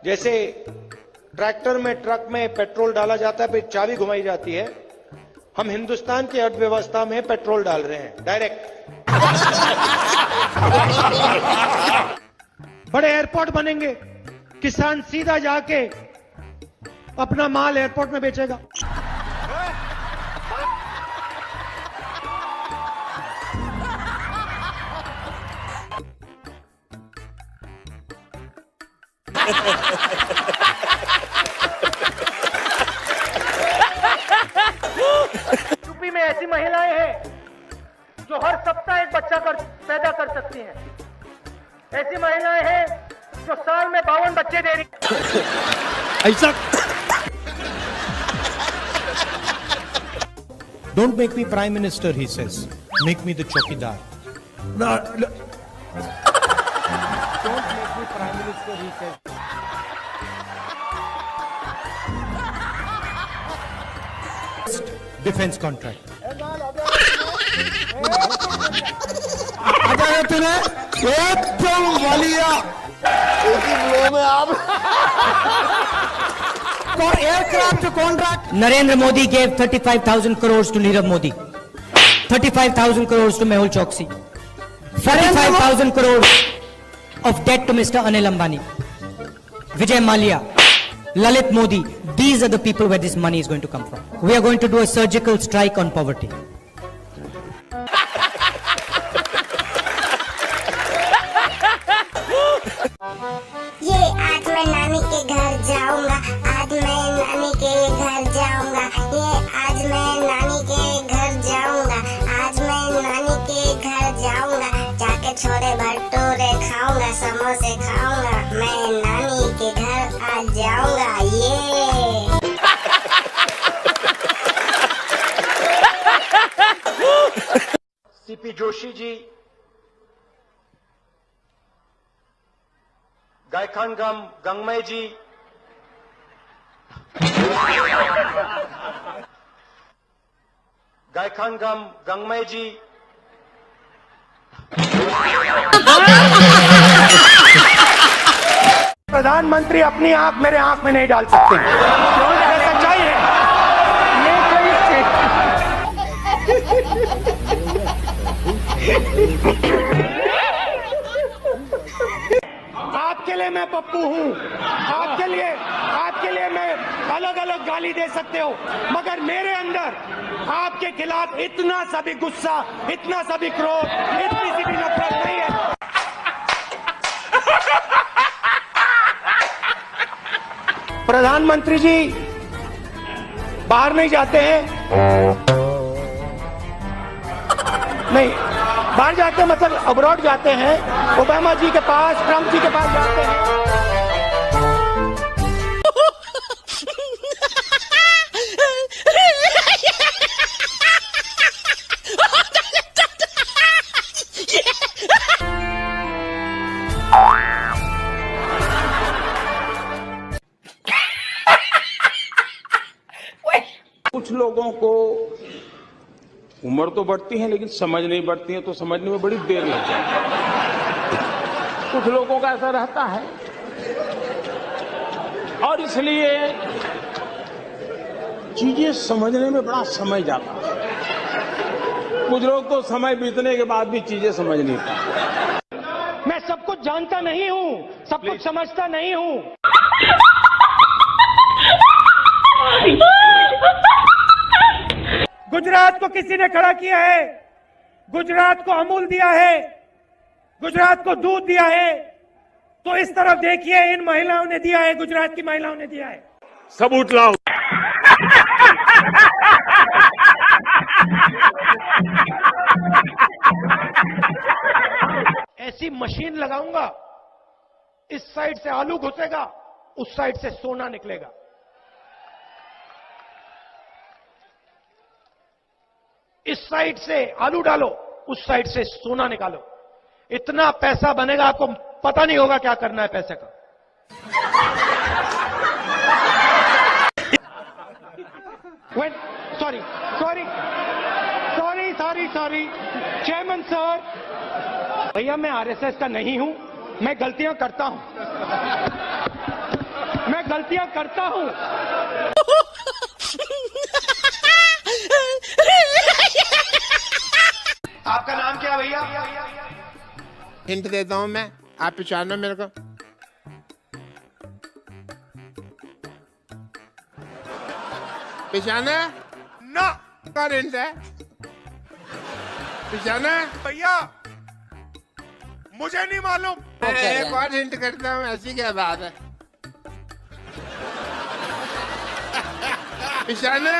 जैसे ट्रैक्टर में, ट्रक में पेट्रोल डाला जाता है, फिर चाबी घुमाई जाती है, हम हिंदुस्तान की अर्थव्यवस्था में पेट्रोल डाल रहे हैं डायरेक्ट। बड़े एयरपोर्ट बनेंगे, किसान सीधा जाके अपना माल एयरपोर्ट में बेचेगा। यूपी में ऐसी महिलाएं हैं जो हर सप्ताह एक बच्चा पैदा कर सकती हैं। ऐसी महिलाएं हैं जो साल में 52 बच्चे दे रही हैं। ऐसा Don't make me prime minister, he says. Make me the chokidar. No, no. Don't make me prime minister, he says. Defense contract. आजा तूने एकदम वालिया में आप aircraft contract. Narendra Modi gave 35,000 crores to Nirav Modi, 35,000 crores to Mehul Choksi, 45,000 crores of debt to Mr. Anil Ambani, Vijay Mallya, Lalit Modi. These are the people where this money is going to come from. We are going to do a surgical strike on poverty. ये आज मैं नानी के घर जाऊंगा, आज मैं नानी के घर जाऊंगा, ये आज मैं नानी के घर जाऊंगा, आज मैं नानी के घर जाऊंगा, जाके छोले भटूरे खाऊंगा, समोसे खाऊंगा, मैं नानी के घर आ जाऊंगा। ये सीपी जोशी जी, गायखान गंगमय जी, गायखान गंगमय जी, प्रधानमंत्री अपनी आंख मेरे आंख में नहीं डाल सकते। ये सच्चाई है। आपके लिए मैं पप्पू हूँ, आपके लिए मैं अलग अलग गाली दे सकते हो, मगर मेरे अंदर आपके खिलाफ इतना सा भी गुस्सा, इतना सा भी क्रोध, इतनी सी भी नफरत नहीं है। प्रधानमंत्री जी बाहर नहीं जाते हैं, नहीं बाहर जाते हैं मतलब अब्रॉड जाते हैं, ओबामा जी के पास, ट्रंप जी के पास जाते हैं। कुछ लोगों को उम्र तो बढ़ती है लेकिन समझ नहीं बढ़ती है, तो समझने में बड़ी देर लगती है। कुछ लोगों का ऐसा रहता है और इसलिए चीजें समझने में बड़ा समय जाता है। कुछ लोग तो समय बीतने के बाद भी चीजें समझ नहीं पाते। मैं सब कुछ जानता नहीं हूँ, सब कुछ समझता नहीं हूँ। गुजरात को किसी ने खड़ा किया है, गुजरात को अमूल दिया है, गुजरात को दूध दिया है, तो इस तरफ देखिए इन महिलाओं ने दिया है, गुजरात की महिलाओं ने दिया है। सबूत लाओ। ऐसी मशीन लगाऊंगा, इस साइड से आलू घुसेगा, उस साइड से सोना निकलेगा। इस साइड से आलू डालो, उस साइड से सोना निकालो। इतना पैसा बनेगा, आपको पता नहीं होगा क्या करना है पैसे का। सॉरी चेयरमैन सर, भैया मैं आरएसएस का नहीं हूं, मैं गलतियां करता हूं। गलतियां करता हूं। आपका नाम क्या है भैया? हिंट देता हूं मैं, आप पहचानो मेरे को। पहचाना? ना कौन हिंट है? पहचाना? भैया, मुझे नहीं मालूम। एक और हिंट करता हूँ, ऐसी क्या बात है? पहचाना?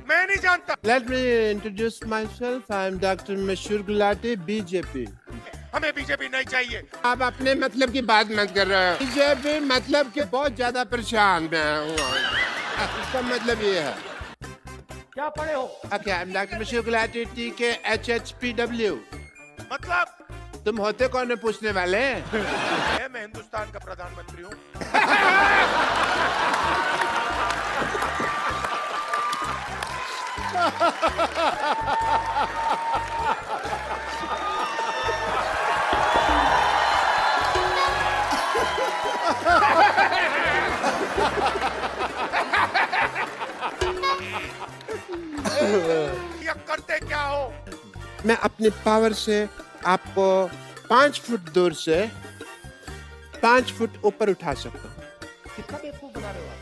मैं नहीं जानता। Let me introduce myself. I am Dr. Mashur Gulati, BJP. हमें बीजेपी नहीं चाहिए। आप अपने मतलब की बात मत कर रहे हो। बीजेपी मतलब कि बहुत ज्यादा परेशान मैं हूँ। इसका मतलब ये है। क्या पढ़े हो? Okay, I'm Dr. Mashur Gulati, TK HHPW. मतलब तुम होते कौन है पूछने वाले? मैं हिंदुस्तान का प्रधानमंत्री हूँ। ये करते क्या हो? मैं अपनी पावर से आपको 5 फुट दूर से 5 फुट ऊपर उठा सकता हूँ। किसका बेवकूफ बना रहे हो आप?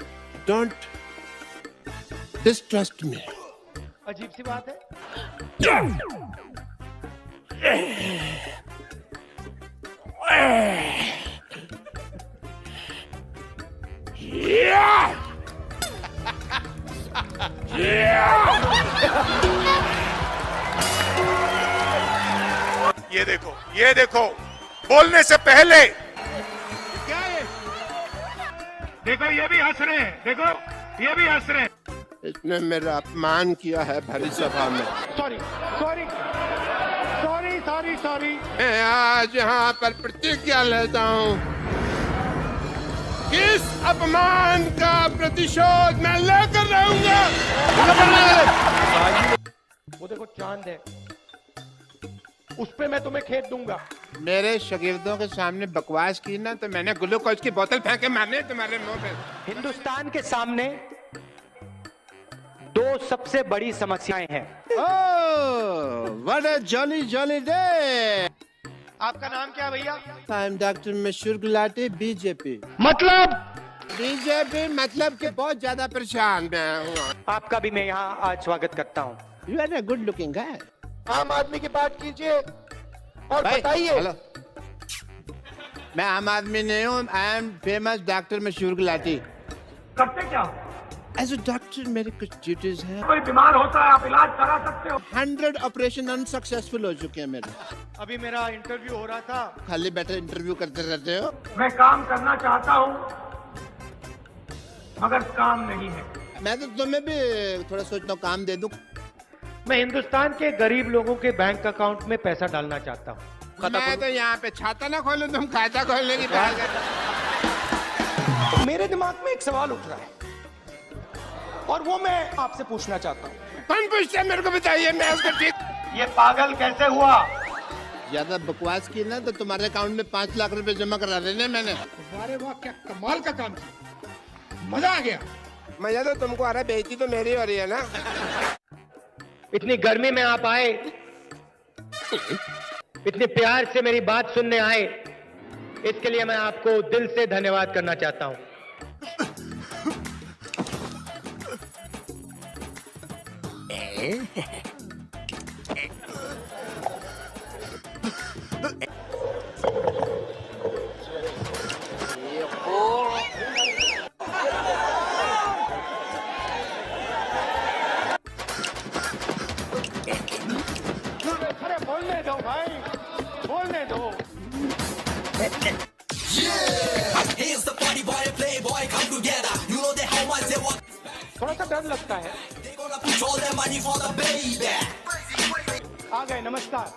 डोंट डिस्ट्रस्ट मी। अजीब सी बात है। ये देखो बोलने से पहले क्या है? देखो ये भी हंस रहे हैं। देखो ये भी हंस रहे हैं। इसने मेरा अपमान किया है भरी सभा में। Sorry sorry sorry sorry sorry. मैं आज यहाँ पर प्रतिज्ञा लेता हूँ, इस अपमान का प्रतिशोध मैं लेकर रहूंगा। वो देखो चांद है, उस पे मैं तुम्हें खेत दूंगा। मेरे शागिर्दों के सामने बकवास की ना तो मैंने ग्लूकोज की बोतल फेंके मारने तुम्हारे मुंह पे। हिंदुस्तान के सामने दो सबसे बड़ी समस्याएं हैं। Oh, what a jolly jolly day. आपका नाम क्या है भैया? आई एम डॉक्टर मशहूर गुलाटी, बीजेपी। मतलब बीजेपी मतलब कि बहुत ज्यादा परेशान मैं हूँ। आपका भी मैं यहाँ आज स्वागत करता हूँ। You are a good looking guy. आम आदमी की बात कीजिए और भाई, बताइए। हेलो। मैं आम आदमी नहीं हूँ, आई एम फेमस डॉक्टर मशहूर गुलाटी। करते क्या हो? एज अ डॉक्टर मेरे कुछ ड्यूटीज हैं। कोई बीमार होता है आप इलाज करा सकते हो। 100 ऑपरेशन अनसक्सेसफुल हो चुके हैं मेरे। अभी मेरा इंटरव्यू हो रहा था। खाली बैठे इंटरव्यू करते रहते हो। मैं काम करना चाहता हूँ मगर काम नहीं है। मैं तो तुम्हें भी थोड़ा सोचता हूँ काम दे दूँ। मैं हिंदुस्तान के गरीब लोगों के बैंक अकाउंट में पैसा डालना चाहता हूँ। मैं तो यहाँ पे छाता ना खोलूं, तुम खाता खोलने की बात कर। मेरे दिमाग में एक सवाल उठ रहा है और वो मैं आपसे पूछना चाहता हूँ। कौन पूछता है मेरे को बताइए, मैं उसको ठीक। ये पागल कैसे हुआ? ज्यादा बकवास की ना तो तुम्हारे अकाउंट में 5 लाख रुपए जमा करा देने मैंने। अरे वाह, क्या कमाल का काम किया, मजा आ गया। मजा तो तुमको आ रहा है, बेइज्जती तो मेरी हो रही है ना। इतनी गर्मी में आप आए, इतने प्यार से मेरी बात सुनने आए, इसके लिए मैं आपको दिल से धन्यवाद करना चाहता हूँ। अरे बोलने दो भाई, बोलने दो। Here's the party boy and playboy come together. You know they how much they want. थोड़ा सा डर लगता है। They gonna put all their money for the baby. आ गए, नमस्कार।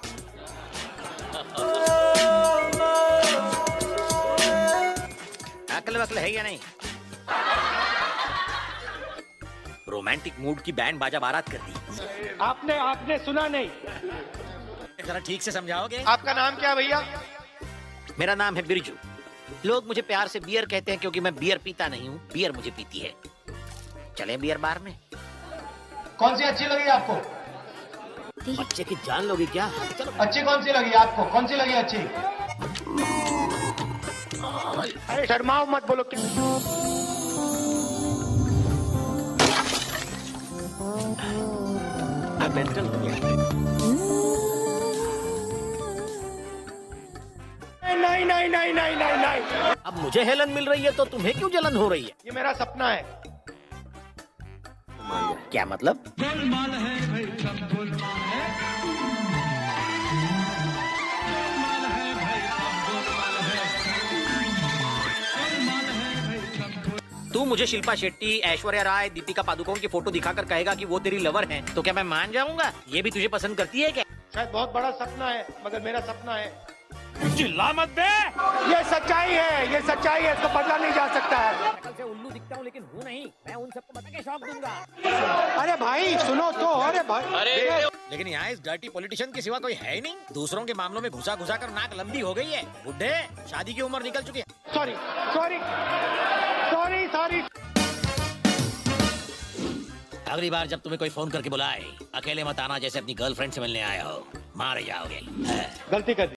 अकल वकल है या नहीं? रोमांटिक मूड की बैंड बाजा बारात कर दी। आपने सुना नहीं? जरा ठीक से समझाओगे? आपका नाम क्या है भैया? मेरा नाम है बिरजू। लोग मुझे प्यार से बियर कहते हैं क्योंकि मैं बियर पीता नहीं हूँ, बियर मुझे पीती है। चले बियर बार में। कौन सी अच्छी लगी आपको? बच्चे की जान लोगी क्या? चलो। अच्छी कौन सी लगी आपको? कौन सी लगी अच्छी? अरे शर्माओ मत, बोलो कि मेंटल हो गया। नहीं नहीं नहीं नहीं नहीं नहीं, अब मुझे हेलन मिल रही है तो तुम्हें क्यों जलन हो रही है? ये मेरा सपना है। क्या मतलब? तू मुझे शिल्पा शेट्टी, ऐश्वर्या राय, दीपिका पादुकोण की फोटो दिखाकर कहेगा कि वो तेरी लवर हैं, तो क्या मैं मान जाऊंगा? ये भी तुझे पसंद करती है क्या? शायद बहुत बड़ा सपना है, मगर मेरा सपना है। चिल्ला मत बे। ये सच्चाई है, ये सच्चाई है, इसको बदला नहीं जा सकता है। शक्ल से उल्लू दिखता हूँ लेकिन हूँ नहीं। मैं उन सबको बता के शौक दूंगा। अरे भाई सुनो तो, अरे भाई। लेकिन यहाँ इस डर्टी पॉलिटिशियन के सिवा कोई है ही नहीं। दूसरों के मामलों में घुसा घुसा कर नाक लंबी हो गई है। बुढ़े, शादी की उम्र निकल चुकी है। Sorry sorry sorry sorry. अगली बार जब तुम्हें कोई फोन करके बुलाए, अकेले मत आना जैसे अपनी गर्लफ्रेंड से मिलने आए हो। मारे जाओगे। गलती कर दी।